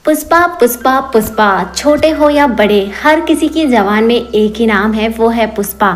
पुष्पा पुष्पा पुष्पा, छोटे हो या बड़े, हर किसी की जबान में एक ही नाम है, वो है पुष्पा।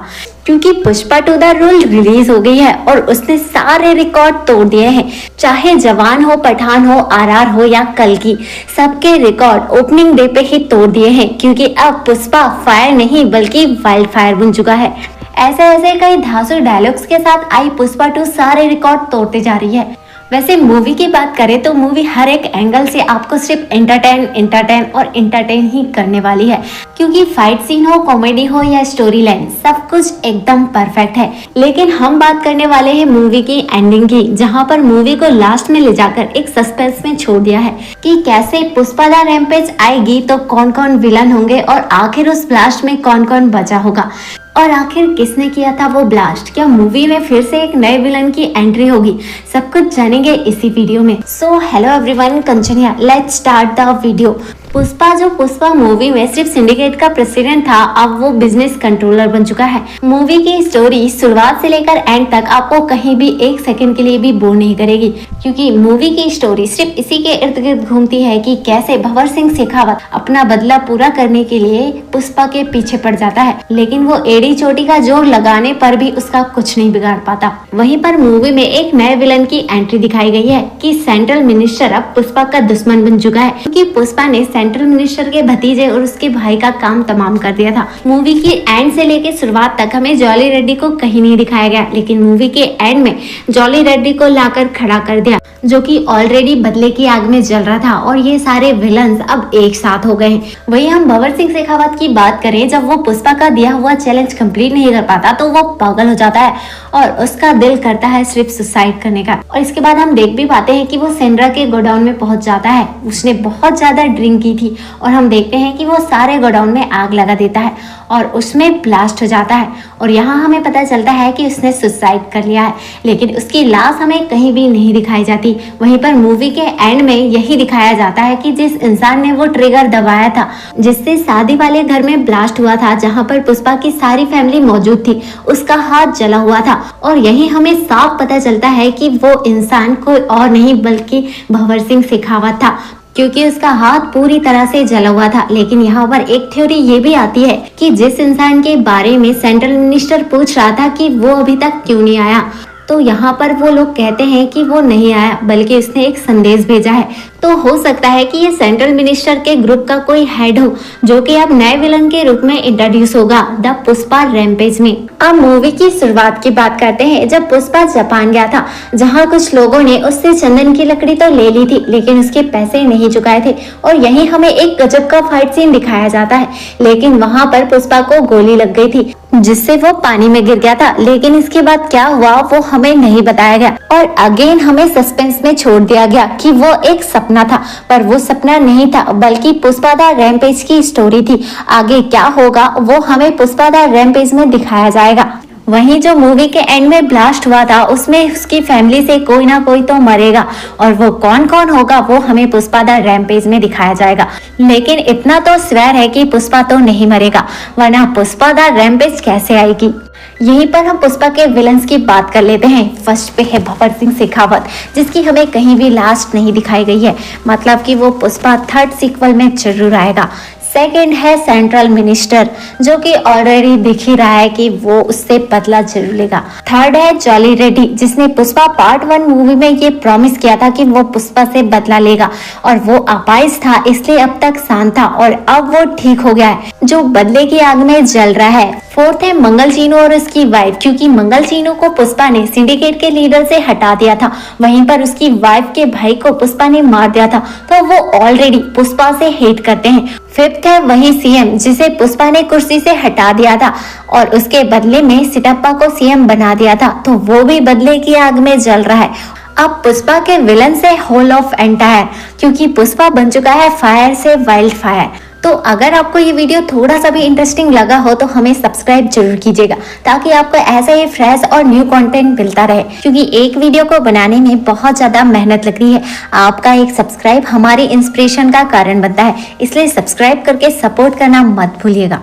क्योंकि पुष्पा 2 द रूल रिलीज हो गई है और उसने सारे रिकॉर्ड तोड़ दिए हैं। चाहे जवान हो, पठान हो, आरआर हो या कल्कि, सबके रिकॉर्ड ओपनिंग डे पे ही तोड़ दिए हैं। क्योंकि अब पुष्पा फायर नहीं बल्कि वाइल्ड फायर बन चुका है। ऐसे ऐसे कई धांसू डायलॉग्स के साथ आई पुष्पा 2 सारे रिकॉर्ड तोड़ते जा रही है। वैसे मूवी की बात करें तो मूवी हर एक एंगल से आपको सिर्फ एंटरटेन ही करने वाली है। क्योंकि फाइट सीन हो, कॉमेडी हो या स्टोरी लाइन, सब कुछ एकदम परफेक्ट है। लेकिन हम बात करने वाले हैं मूवी की एंडिंग की, जहां पर मूवी को लास्ट में ले जाकर एक सस्पेंस में छोड़ दिया है कि कैसे पुष्पा द रैम्पेज आएगी तो कौन कौन विलन होंगे और आखिर उस ब्लास्ट में कौन कौन बचा होगा और आखिर किसने किया था वो ब्लास्ट। क्या मूवी में फिर से एक नए विलन की एंट्री होगी, सब कुछ जानेंगे इसी वीडियो में। So hello everyone, Kanchaniya, let's start the video. Pushpa जो पुष्पा मूवी में सिर्फ सिंडिकेट का प्रेसिडेंट था, अब वो बिजनेस कंट्रोलर बन चुका है। मूवी की स्टोरी शुरुआत से लेकर एंड तक आपको कहीं भी एक सेकंड के लिए भी बोर नहीं करेगी। क्योंकि मूवी की स्टोरी सिर्फ इसी के इर्द गिर्द घूमती है कि कैसे भंवर सिंह शेखावत अपना बदला पूरा करने के लिए पुष्पा के पीछे पड़ जाता है, लेकिन वो एड़ी चोटी का जोर लगाने पर भी उसका कुछ नहीं बिगाड़ पाता। वहीं पर मूवी में एक नए विलन की एंट्री दिखाई गई है कि सेंट्रल मिनिस्टर अब पुष्पा का दुश्मन बन चुका है। क्योंकि पुष्पा ने सेंट्रल मिनिस्टर के भतीजे और उसके भाई का काम तमाम कर दिया था। मूवी की एंड से लेकर शुरुआत तक हमें जॉली रेड्डी को कहीं नहीं दिखाया गया, लेकिन मूवी के एंड में जॉली रेड्डी को लाकर खड़ा कर दिया, जो कि ऑलरेडी बदले की आग में जल रहा था। और ये सारे विलन्स अब एक साथ हो गए हैं। वही हम भंवर सिंह शेखावत की बात करें, जब वो पुष्पा का दिया हुआ चैलेंज कंप्लीट नहीं कर पाता तो वो पागल हो जाता है और उसका दिल करता है सिर्फ सुसाइड करने का। और इसके बाद हम देख भी पाते हैं कि वो सेंड्रा के गोडाउन में पहुंच जाता है। उसने बहुत ज्यादा ड्रिंक की थी और हम देखते हैं कि वो सारे गोडाउन में आग लगा देता है और उसमें ब्लास्ट हो जाता है। और यहाँ हमें पता चलता है कि उसने सुसाइड कर लिया है, लेकिन उसकी लाश हमें कहीं भी नहीं दिखाई जाती। वहीं पर मूवी के एंड में यही दिखाया जाता है कि जिस इंसान ने वो ट्रिगर दबाया था, जिससे शादी वाले घर में ब्लास्ट हुआ था, जहाँ पर पुष्पा की सारी फैमिली मौजूद थी, उसका हाथ जला हुआ था। और यही हमें साफ पता चलता है कि वो इंसान कोई और नहीं बल्कि भंवर सिंह शेखावत था, क्योंकि उसका हाथ पूरी तरह से जला हुआ था। लेकिन यहाँ पर एक थ्योरी ये भी आती है कि जिस इंसान के बारे में सेंट्रल मिनिस्टर पूछ रहा था कि वो अभी तक क्यों नहीं आया, तो यहाँ पर वो लोग कहते हैं कि वो नहीं आया बल्कि उसने एक संदेश भेजा है। तो हो सकता है कि ये सेंट्रल मिनिस्टर के ग्रुप का कोई हेड हो, जो कि अब नए विलन के रूप में इंट्रोड्यूस होगा द पुष्पा रैम्पेज में। अब मूवी की शुरुआत की बात करते हैं, जब पुष्पा जापान गया था, जहाँ कुछ लोगों ने उससे चंदन की लकड़ी तो ले ली थी, लेकिन उसके पैसे नहीं चुकाए थे। और यही हमें एक गजब का फाइट सीन दिखाया जाता है, लेकिन वहाँ पर पुष्पा को गोली लग गई थी, जिससे वो पानी में गिर गया था। लेकिन इसके बाद क्या हुआ वो हमें नहीं बताया गया और अगेन हमें सस्पेंस में छोड़ दिया गया कि वो एक सपना था। पर वो सपना नहीं था बल्कि पुष्पा द रैम्पेज की स्टोरी थी। आगे क्या होगा वो हमें पुष्पा द रैम्पेज में दिखाया जाएगा। वहीं जो मूवी के एंड में ब्लास्ट हुआ था, उसमें उसकी फैमिली से कोई ना कोई तो मरेगा और वो कौन कौन होगा वो हमें पुष्पा द रैम्पेज में दिखाया जाएगा। लेकिन इतना तो स्वेर है कि पुष्पा तो नहीं मरेगा, वरना पुष्पा द रैम्पेज कैसे आएगी। यहीं पर हम पुष्पा के विलन्स की बात कर लेते हैं। फर्स्ट पे है भंवर सिंह शेखावत, जिसकी हमें कहीं भी लास्ट नहीं दिखाई गई है, मतलब कि वो पुष्पा 3rd सीक्वल में जरूर आएगा। सेकेंड है सेंट्रल मिनिस्टर, जो कि ऑलरेडी दिख ही रहा है कि वो उससे बदला जरूर लेगा। थर्ड है जॉली रेड्डी, जिसने पुष्पा पार्ट 1 मूवी में ये प्रॉमिस किया था कि वो पुष्पा से बदला लेगा और वो अपाहिज था, इसलिए अब तक शांत था और अब वो ठीक हो गया है, जो बदले की आग में जल रहा है। फोर्थ है मंगल चीनू और उसकी वाइफ, क्योंकि मंगल चीनू को पुष्पा ने सिंडिकेट के लीडर से हटा दिया था, वहीं पर उसकी वाइफ के भाई को पुष्पा ने मार दिया था, तो वो ऑलरेडी पुष्पा से हेट करते हैं। फिफ्थ है वही सीएम, जिसे पुष्पा ने कुर्सी से हटा दिया था और उसके बदले में सिटप्पा को सीएम बना दिया था, तो वो भी बदले की आग में जल रहा है। अब पुष्पा के विलन से होल ऑफ एंटायर, क्योंकि पुष्पा बन चुका है फायर से वाइल्ड फायर। तो अगर आपको ये वीडियो थोड़ा सा भी इंटरेस्टिंग लगा हो तो हमें सब्सक्राइब जरूर कीजिएगा, ताकि आपको ऐसा ही फ्रेश और न्यू कंटेंट मिलता रहे। क्योंकि एक वीडियो को बनाने में बहुत ज्यादा मेहनत लग रही है। आपका एक सब्सक्राइब हमारी इंस्पिरेशन का कारण बनता है, इसलिए सब्सक्राइब करके सपोर्ट करना मत भूलिएगा।